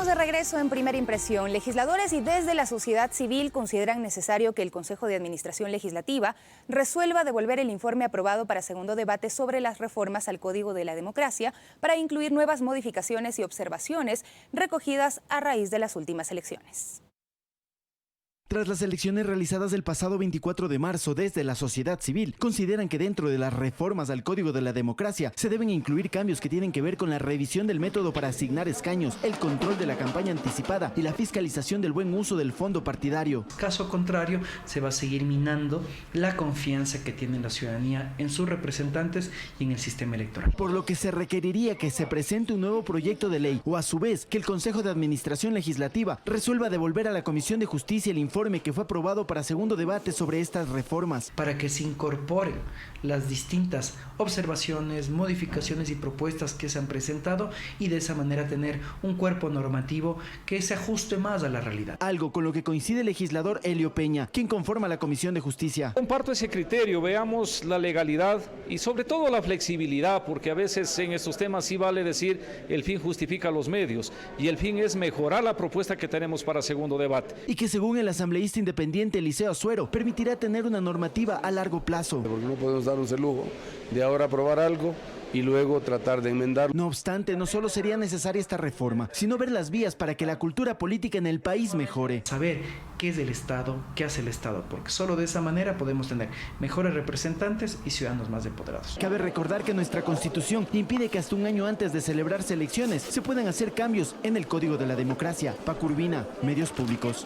Estamos de regreso en Primera Impresión. Legisladores y desde la sociedad civil consideran necesario que el Consejo de Administración Legislativa resuelva devolver el informe aprobado para segundo debate sobre las reformas al Código de la Democracia para incluir nuevas modificaciones y observaciones recogidas a raíz de las últimas elecciones. Tras las elecciones realizadas el pasado 24 de marzo, desde la sociedad civil consideran que dentro de las reformas al Código de la Democracia se deben incluir cambios que tienen que ver con la revisión del método para asignar escaños, el control de la campaña anticipada y la fiscalización del buen uso del fondo partidario. Caso contrario, se va a seguir minando la confianza que tiene la ciudadanía en sus representantes y en el sistema electoral. Por lo que se requeriría que se presente un nuevo proyecto de ley o a su vez que el Consejo de Administración Legislativa resuelva devolver a la Comisión de Justicia el informe que fue aprobado para segundo debate sobre estas reformas. Para que se incorporen las distintas observaciones, modificaciones y propuestas que se han presentado y de esa manera tener un cuerpo normativo que se ajuste más a la realidad. Algo con lo que coincide el legislador Elio Peña, quien conforma la Comisión de Justicia. Comparto ese criterio, veamos la legalidad y sobre todo la flexibilidad, porque a veces en estos temas sí vale decir el fin justifica los medios y el fin es mejorar la propuesta que tenemos para segundo debate. Y que según el asambleísta independiente Eliseo Azuero, permitirá tener una normativa a largo plazo. Porque no podemos darnos el lujo de ahora aprobar algo y luego tratar de enmendarlo. No obstante, no solo sería necesaria esta reforma, sino ver las vías para que la cultura política en el país mejore. Saber qué es el Estado, qué hace el Estado, porque solo de esa manera podemos tener mejores representantes y ciudadanos más empoderados. Cabe recordar que nuestra Constitución impide que hasta un año antes de celebrarse elecciones se puedan hacer cambios en el Código de la Democracia. Paco Urbina, Medios Públicos.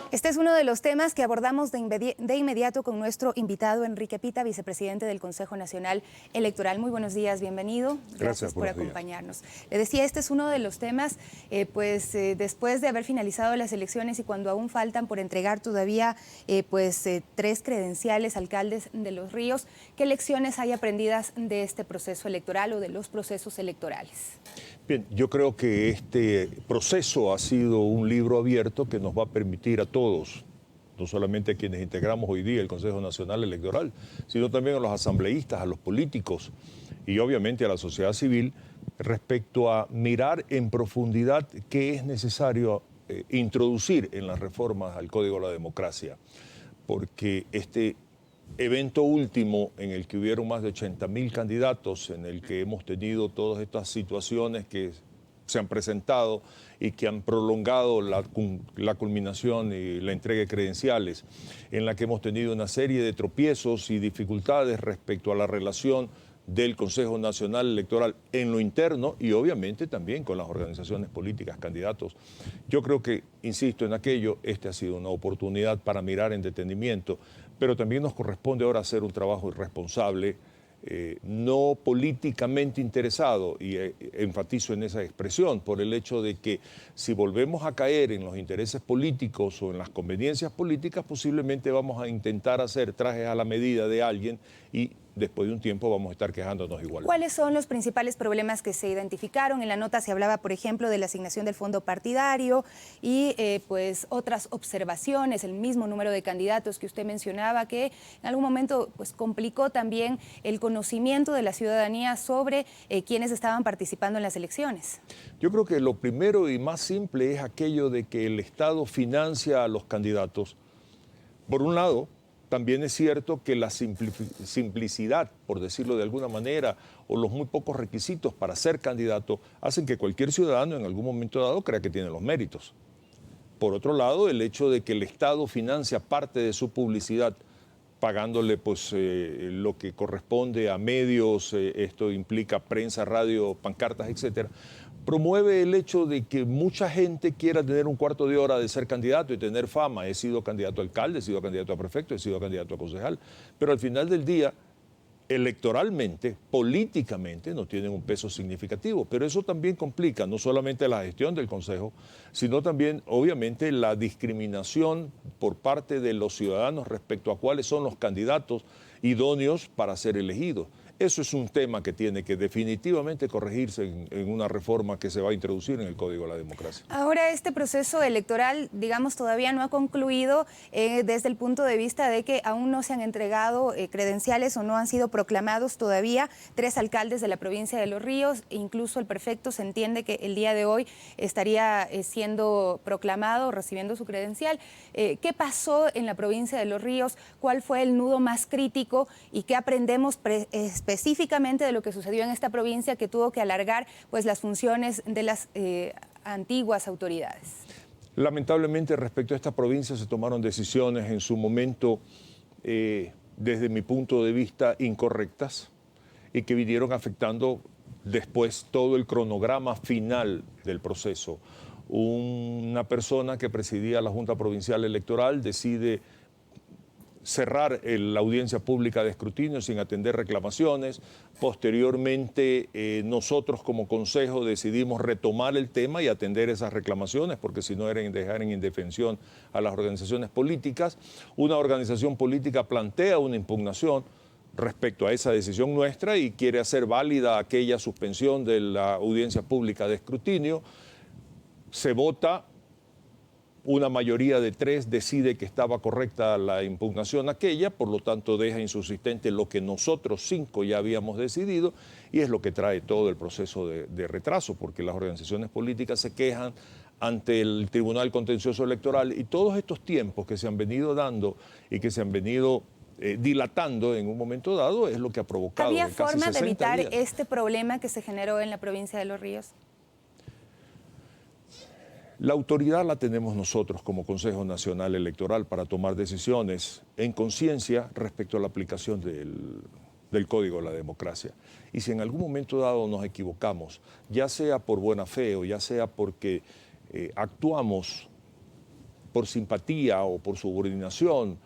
Este es uno de los temas que abordamos de inmediato con nuestro invitado Enrique Pita, vicepresidente del Consejo Nacional Electoral. Muy buenos días, bienvenido. Gracias por acompañarnos. Le decía, este es uno de los temas, después de haber finalizado las elecciones y cuando aún faltan por entregar todavía 3 credenciales alcaldes de Los Ríos, ¿qué lecciones hay aprendidas de este proceso electoral o de los procesos electorales? Bien, yo creo que este proceso ha sido un libro abierto que nos va a permitir a todos, no solamente a quienes integramos hoy día el Consejo Nacional Electoral, sino también a los asambleístas, a los políticos y obviamente a la sociedad civil, respecto a mirar en profundidad qué es necesario introducir en las reformas al Código de la Democracia, porque este evento último en el que hubieron más de 80.000 candidatos, en el que hemos tenido todas estas situaciones que se han presentado y que han prolongado la culminación y la entrega de credenciales, en la que hemos tenido una serie de tropiezos y dificultades respecto a la relación del Consejo Nacional Electoral en lo interno y obviamente también con las organizaciones políticas, candidatos. Yo creo que, insisto en aquello, ha sido una oportunidad para mirar en detenimiento, pero también nos corresponde ahora hacer un trabajo responsable, no políticamente interesado, y enfatizo en esa expresión, por el hecho de que si volvemos a caer en los intereses políticos o en las conveniencias políticas, posiblemente vamos a intentar hacer trajes a la medida de alguien y después de un tiempo vamos a estar quejándonos igual. ¿Cuáles son los principales problemas que se identificaron? En la nota se hablaba, por ejemplo, de la asignación del fondo partidario y otras observaciones, el mismo número de candidatos que usted mencionaba, que en algún momento complicó también el conocimiento de la ciudadanía sobre quiénes estaban participando en las elecciones. Yo creo que lo primero y más simple es aquello de que el Estado financia a los candidatos. Por un lado, también es cierto que la simplicidad, por decirlo de alguna manera, o los muy pocos requisitos para ser candidato, hacen que cualquier ciudadano en algún momento dado crea que tiene los méritos. Por otro lado, el hecho de que el Estado financia parte de su publicidad, pagándole lo que corresponde a medios, esto implica prensa, radio, pancartas, etcétera, promueve el hecho de que mucha gente quiera tener un cuarto de hora de ser candidato y tener fama. He sido candidato a alcalde, he sido candidato a prefecto, he sido candidato a concejal, pero al final del día, electoralmente, políticamente, no tienen un peso significativo. Pero eso también complica no solamente la gestión del Consejo, sino también, obviamente, la discriminación por parte de los ciudadanos respecto a cuáles son los candidatos idóneos para ser elegidos. Eso es un tema que tiene que definitivamente corregirse en una reforma que se va a introducir en el Código de la Democracia. Ahora, este proceso electoral, digamos, todavía no ha concluido desde el punto de vista de que aún no se han entregado credenciales o no han sido proclamados todavía 3 alcaldes de la provincia de Los Ríos. Incluso el prefecto se entiende que el día de hoy estaría siendo proclamado, recibiendo su credencial. ¿Qué pasó en la provincia de Los Ríos? ¿Cuál fue el nudo más crítico y qué aprendemos específicamente de lo que sucedió en esta provincia que tuvo que alargar pues las funciones de las antiguas autoridades? Lamentablemente, respecto a esta provincia se tomaron decisiones en su momento, desde mi punto de vista, incorrectas y que vinieron afectando después todo el cronograma final del proceso. Una persona que presidía la Junta Provincial Electoral decide cerrar la audiencia pública de escrutinio sin atender reclamaciones. Posteriormente, nosotros como consejo decidimos retomar el tema y atender esas reclamaciones, porque si no eran dejar en indefensión a las organizaciones políticas. Una organización política plantea una impugnación respecto a esa decisión nuestra y quiere hacer válida aquella suspensión de la audiencia pública de escrutinio. Se vota. Una mayoría de 3 decide que estaba correcta la impugnación aquella, por lo tanto deja insubsistente lo que nosotros 5 ya habíamos decidido, y es lo que trae todo el proceso de retraso, porque las organizaciones políticas se quejan ante el Tribunal Contencioso Electoral, y todos estos tiempos que se han venido dando y que se han venido dilatando en un momento dado es lo que ha provocado. ¿Había forma de evitar días este problema que se generó en la provincia de Los Ríos? La autoridad la tenemos nosotros como Consejo Nacional Electoral para tomar decisiones en conciencia respecto a la aplicación del Código de la Democracia. Y si en algún momento dado nos equivocamos, ya sea por buena fe o ya sea porque actuamos por simpatía o por subordinación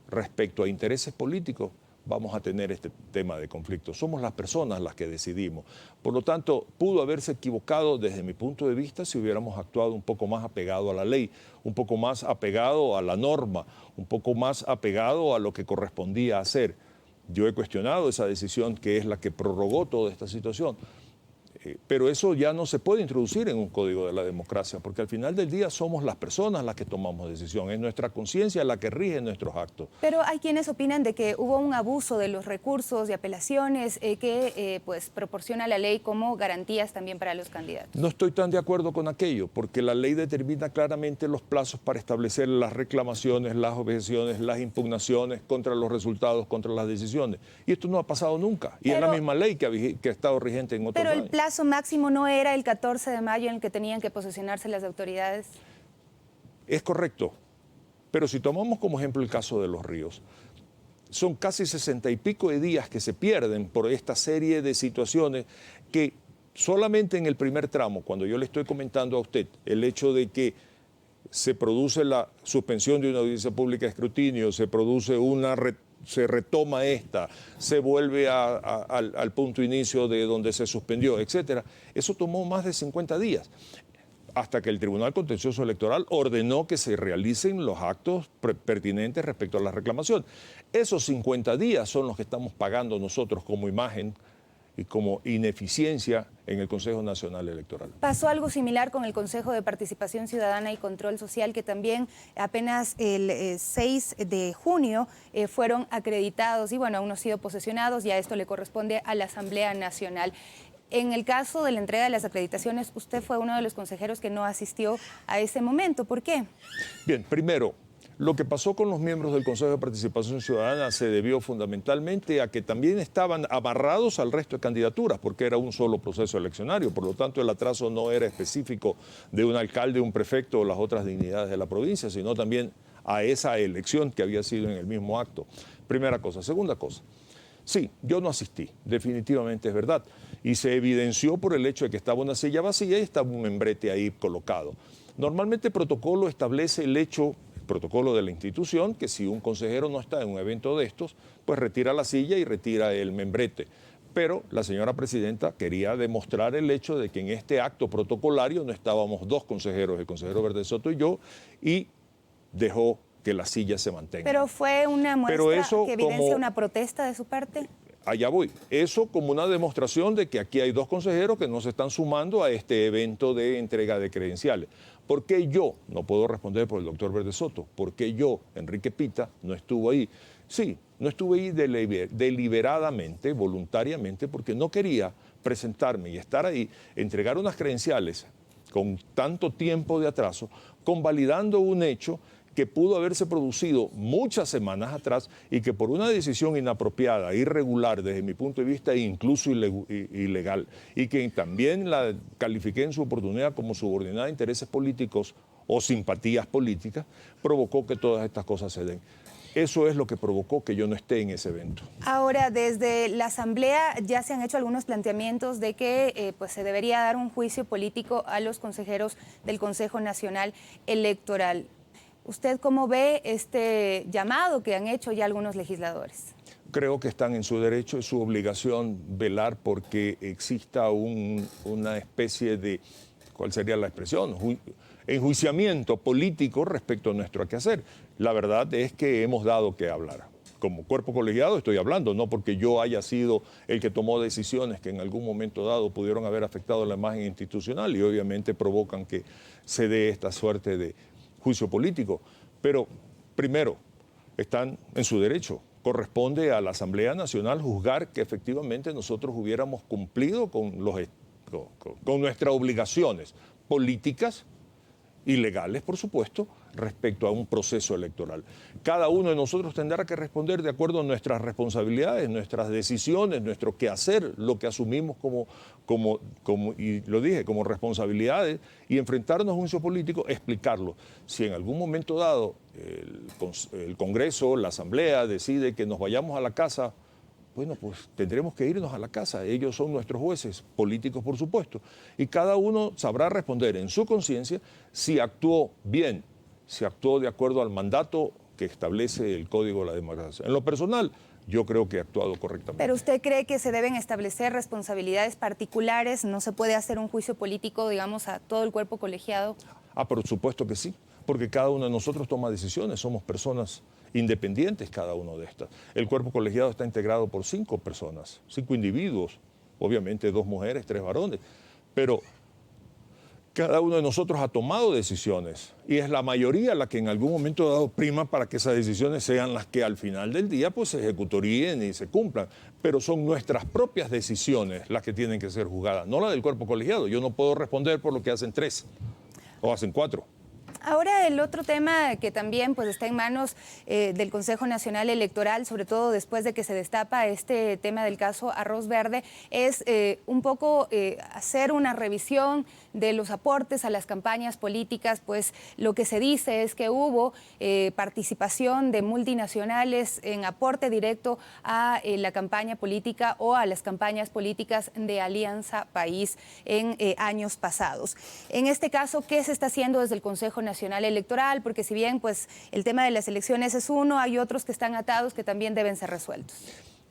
respecto a intereses políticos, vamos a tener este tema de conflicto. Somos las personas las que decidimos. Por lo tanto, pudo haberse equivocado desde mi punto de vista si hubiéramos actuado un poco más apegado a la ley, un poco más apegado a la norma, un poco más apegado a lo que correspondía hacer. Yo he cuestionado esa decisión que es la que prorrogó toda esta situación. Pero eso ya no se puede introducir en un código de la democracia, porque al final del día somos las personas las que tomamos decisión, es nuestra conciencia la que rige nuestros actos. Pero hay quienes opinan de que hubo un abuso de los recursos, de apelaciones que pues proporciona la ley como garantías también para los candidatos. No estoy tan de acuerdo con aquello, porque la ley determina claramente los plazos para establecer las reclamaciones, las objeciones, las impugnaciones contra los resultados, contra las decisiones. Y esto no ha pasado nunca. Y es la misma ley que ha estado vigente en otros años. Pero el plazo máximo no era el 14 de mayo en el que tenían que posesionarse las autoridades. Es correcto, pero si tomamos como ejemplo el caso de Los Ríos, son casi 60 y pico de días que se pierden por esta serie de situaciones que solamente en el primer tramo, cuando yo le estoy comentando a usted el hecho de que se produce la suspensión de una audiencia pública de escrutinio, se retoma esta, se vuelve al punto inicio de donde se suspendió, etcétera. Eso tomó más de 50 días, hasta que el Tribunal Contencioso Electoral ordenó que se realicen los actos pertinentes respecto a la reclamación. Esos 50 días son los que estamos pagando nosotros como imagen y como ineficiencia en el Consejo Nacional Electoral. Pasó algo similar con el Consejo de Participación Ciudadana y Control Social, que también apenas el 6 de junio fueron acreditados y bueno, aún no han sido posesionados, ya esto le corresponde a la Asamblea Nacional. En el caso de la entrega de las acreditaciones, usted fue uno de los consejeros que no asistió a ese momento. ¿Por qué? Bien, primero, lo que pasó con los miembros del Consejo de Participación Ciudadana se debió fundamentalmente a que también estaban amarrados al resto de candidaturas, porque era un solo proceso eleccionario. Por lo tanto, el atraso no era específico de un alcalde, un prefecto o las otras dignidades de la provincia, sino también a esa elección que había sido en el mismo acto. Primera cosa. Segunda cosa. Sí, yo no asistí, definitivamente es verdad. Y se evidenció por el hecho de que estaba una silla vacía y estaba un membrete ahí colocado. Normalmente el protocolo establece el protocolo de la institución, que si un consejero no está en un evento de estos, pues retira la silla y retira el membrete. Pero la señora presidenta quería demostrar el hecho de que en este acto protocolario no estábamos 2 consejeros, el consejero Verde Soto y yo, y dejó que la silla se mantenga. ¿Pero fue una muestra que evidencia una protesta de su parte? allá voy. Eso como una demostración de que aquí hay dos consejeros que no se están sumando a este evento de entrega de credenciales. ¿Por qué yo? No puedo responder por el doctor Verde Soto. ¿Por qué yo, Enrique Pita, no estuve ahí? Sí, no estuve ahí deliberadamente, voluntariamente, porque no quería presentarme y estar ahí, entregar unas credenciales con tanto tiempo de atraso, convalidando un hecho que pudo haberse producido muchas semanas atrás y que por una decisión inapropiada, irregular desde mi punto de vista e incluso ilegal, y que también la califiqué en su oportunidad como subordinada a intereses políticos o simpatías políticas, provocó que todas estas cosas se den. Eso es lo que provocó que yo no esté en ese evento. Ahora, desde la Asamblea ya se han hecho algunos planteamientos de que pues se debería dar un juicio político a los consejeros del Consejo Nacional Electoral. ¿Usted cómo ve este llamado que han hecho ya algunos legisladores? Creo que están en su derecho, es su obligación velar porque exista una especie de, ¿cuál sería la expresión? Enjuiciamiento político respecto a nuestro quehacer. La verdad es que hemos dado que hablar. Como cuerpo colegiado estoy hablando, no porque yo haya sido el que tomó decisiones que en algún momento dado pudieron haber afectado la imagen institucional y obviamente provocan que se dé esta suerte de juicio político, pero primero, están en su derecho. Corresponde a la Asamblea Nacional juzgar que efectivamente nosotros hubiéramos cumplido con nuestras obligaciones políticas y legales, por supuesto, respecto a un proceso electoral. Cada uno de nosotros tendrá que responder de acuerdo a nuestras responsabilidades, nuestras decisiones, nuestro quehacer, lo que asumimos y lo dije, como responsabilidades, y enfrentarnos a un juicio político, explicarlo. Si en algún momento dado el Congreso, la Asamblea decide que nos vayamos a la casa, bueno, pues tendremos que irnos a la casa. Ellos son nuestros jueces, políticos por supuesto, y cada uno sabrá responder en su conciencia si actuó bien, si actuó de acuerdo al mandato que establece el Código de la Democracia. En lo personal, yo creo que he actuado correctamente. ¿Pero usted cree que se deben establecer responsabilidades particulares? ¿No se puede hacer un juicio político, digamos, a todo el cuerpo colegiado? Por supuesto que sí, porque cada uno de nosotros toma decisiones, somos personas independientes cada uno de estas. El cuerpo colegiado está integrado por 5 personas, 5 individuos, obviamente 2 mujeres, 3 varones, pero cada uno de nosotros ha tomado decisiones y es la mayoría la que en algún momento ha dado prima para que esas decisiones sean las que al final del día pues se ejecutarían y se cumplan, pero son nuestras propias decisiones las que tienen que ser juzgadas, no la del cuerpo colegiado. Yo no puedo responder por lo que hacen 3 o hacen 4. Ahora el otro tema que también pues, está en manos del Consejo Nacional Electoral, sobre todo después de que se destapa este tema del caso Arroz Verde, es un poco hacer una revisión de los aportes a las campañas políticas. Pues lo que se dice es que hubo participación de multinacionales en aporte directo a la campaña política o a las campañas políticas de Alianza País en años pasados. En este caso, ¿qué se está haciendo desde el Consejo Nacional Electoral? Porque si bien pues, el tema de las elecciones es uno, hay otros que están atados que también deben ser resueltos.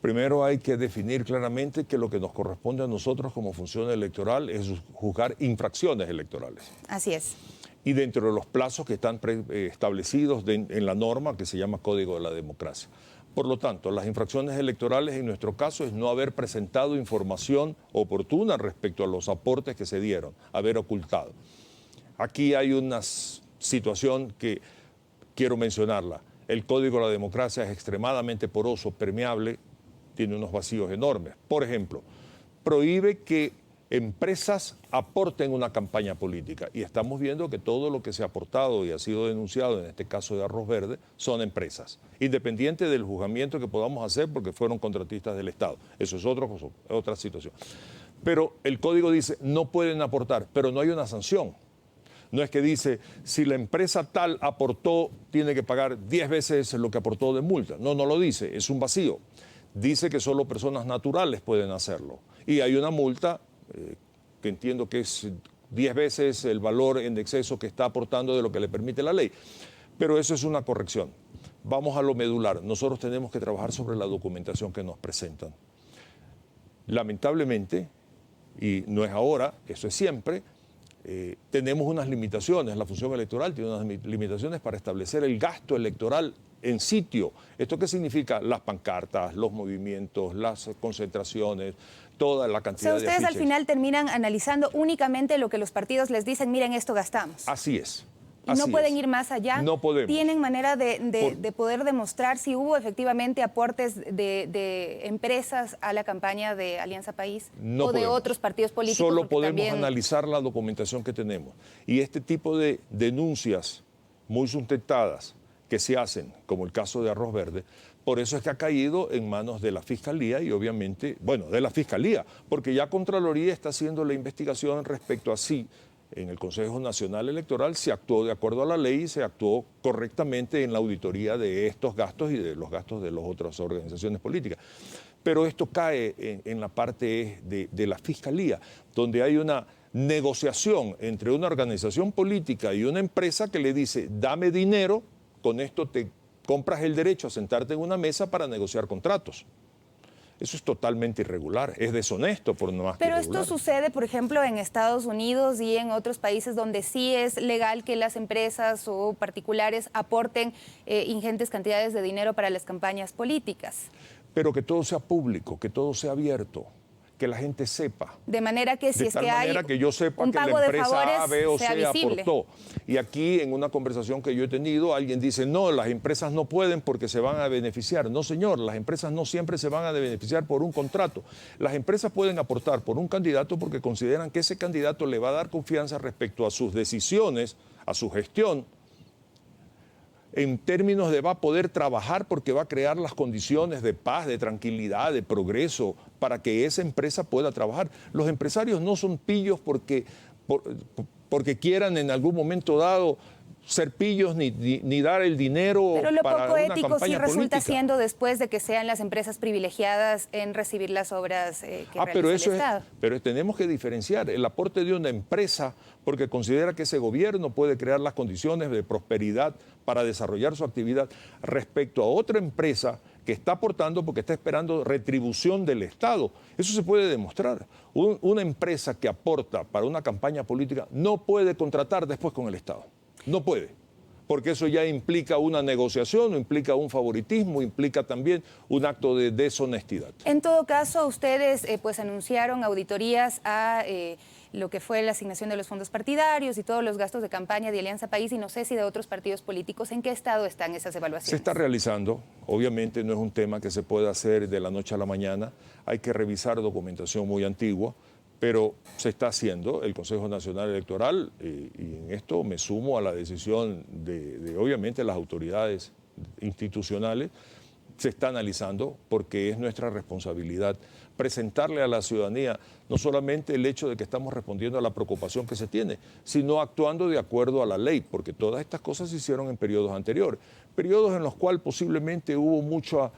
Primero hay que definir claramente que lo que nos corresponde a nosotros como función electoral es juzgar infracciones electorales. Así es. Y dentro de los plazos que están establecidos en la norma que se llama Código de la Democracia. Por lo tanto, las infracciones electorales en nuestro caso es no haber presentado información oportuna respecto a los aportes que se dieron, haber ocultado. Aquí hay una situación que quiero mencionarla. El Código de la Democracia es extremadamente poroso, permeable, tiene unos vacíos enormes. Por ejemplo, prohíbe que empresas aporten una campaña política. Y estamos viendo que todo lo que se ha aportado y ha sido denunciado, en este caso de Arroz Verde, son empresas, independiente del juzgamiento que podamos hacer porque fueron contratistas del Estado. Eso es otra situación. Pero el Código dice, no pueden aportar, pero no hay una sanción. No es que dice, si la empresa tal aportó, tiene que pagar 10 veces lo que aportó de multa. No, no lo dice, es un vacío. Dice que solo personas naturales pueden hacerlo. Y hay una multa que entiendo que es 10 veces el valor en exceso que está aportando de lo que le permite la ley. Pero eso es una corrección. Vamos a lo medular. Nosotros tenemos que trabajar sobre la documentación que nos presentan. Lamentablemente, y no es ahora, eso es siempre, tenemos unas limitaciones. La función electoral tiene unas limitaciones para establecer el gasto electoral en sitio. ¿Esto qué significa? Las pancartas, los movimientos, las concentraciones, toda la cantidad de ustedes afiches. Al final terminan analizando únicamente lo que los partidos les dicen, miren, esto gastamos. Así es. ¿Y no pueden ir más allá? No podemos. ¿Tienen manera de poder demostrar si hubo efectivamente aportes de empresas a la campaña de Alianza País no o de podemos. otros partidos políticos? Solo podemos también... analizar la documentación que tenemos. Y este tipo de denuncias muy sustentadas que se hacen, como el caso de Arroz Verde, por eso es que ha caído en manos de la Fiscalía y obviamente, bueno, de la Fiscalía, porque ya Contraloría está haciendo la investigación respecto a si en el Consejo Nacional Electoral se actuó de acuerdo a la ley y se actuó correctamente en la auditoría de estos gastos y de los gastos de las otras organizaciones políticas. Pero esto cae en la parte de la Fiscalía, donde hay una negociación entre una organización política y una empresa que le dice, dame dinero, con esto te compras el derecho a sentarte en una mesa para negociar contratos. Eso es totalmente irregular, es deshonesto por no más que irregular. Pero esto sucede, por ejemplo, en Estados Unidos y en otros países donde sí es legal que las empresas o particulares aporten ingentes cantidades de dinero para las campañas políticas. Pero que todo sea público, que todo sea abierto, que la gente sepa. De manera que si es que hay que yo sepa un que pago la de empresa favores, A, B o sea C visible. aportó. Y aquí en una conversación que yo he tenido, alguien dice, no, las empresas no pueden porque se van a beneficiar. No, señor, las empresas no siempre se van a beneficiar por un contrato. Las empresas pueden aportar por un candidato porque consideran que ese candidato le va a dar confianza respecto a sus decisiones, a su gestión, en términos de va a poder trabajar porque va a crear las condiciones de paz, de tranquilidad, de progreso, para que esa empresa pueda trabajar. Los empresarios no son pillos porque quieran en algún momento dado ser pillos ni dar el dinero para una campaña política. Pero lo poco ético sí resulta siendo después de que sean las empresas privilegiadas en recibir las obras que realiza el Estado. Pero tenemos que diferenciar el aporte de una empresa porque considera que ese gobierno puede crear las condiciones de prosperidad para desarrollar su actividad respecto a otra empresa que está aportando porque está esperando retribución del Estado. Eso se puede demostrar. Una empresa que aporta para una campaña política no puede contratar después con el Estado. No puede, porque eso ya implica una negociación, implica un favoritismo, implica también un acto de deshonestidad. En todo caso, ustedes pues anunciaron auditorías a lo que fue la asignación de los fondos partidarios y todos los gastos de campaña de Alianza País y no sé si de otros partidos políticos. ¿En qué estado están esas evaluaciones? Se está realizando. Obviamente no es un tema que se pueda hacer de la noche a la mañana. Hay que revisar documentación muy antigua, pero se está haciendo. El Consejo Nacional Electoral, y en esto me sumo a la decisión de obviamente las autoridades institucionales, se está analizando porque es nuestra responsabilidad presentarle a la ciudadanía no solamente el hecho de que estamos respondiendo a la preocupación que se tiene, sino actuando de acuerdo a la ley, porque todas estas cosas se hicieron en periodos anteriores, periodos en los cuales posiblemente hubo mucho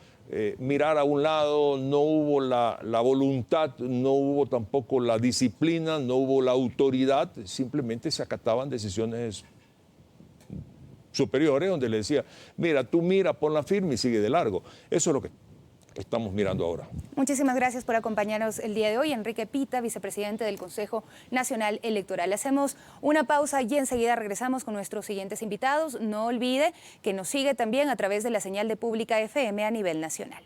mirar a un lado, no hubo la voluntad, no hubo tampoco la disciplina, no hubo la autoridad, simplemente se acataban decisiones superiores donde le decía, mira, tú mira, ponla firme y sigue de largo. Eso es lo que estamos mirando ahora. Muchísimas gracias por acompañarnos el día de hoy. Enrique Pita, vicepresidente del Consejo Nacional Electoral. Hacemos una pausa y enseguida regresamos con nuestros siguientes invitados. No olvide que nos sigue también a través de la señal de Pública FM a nivel nacional.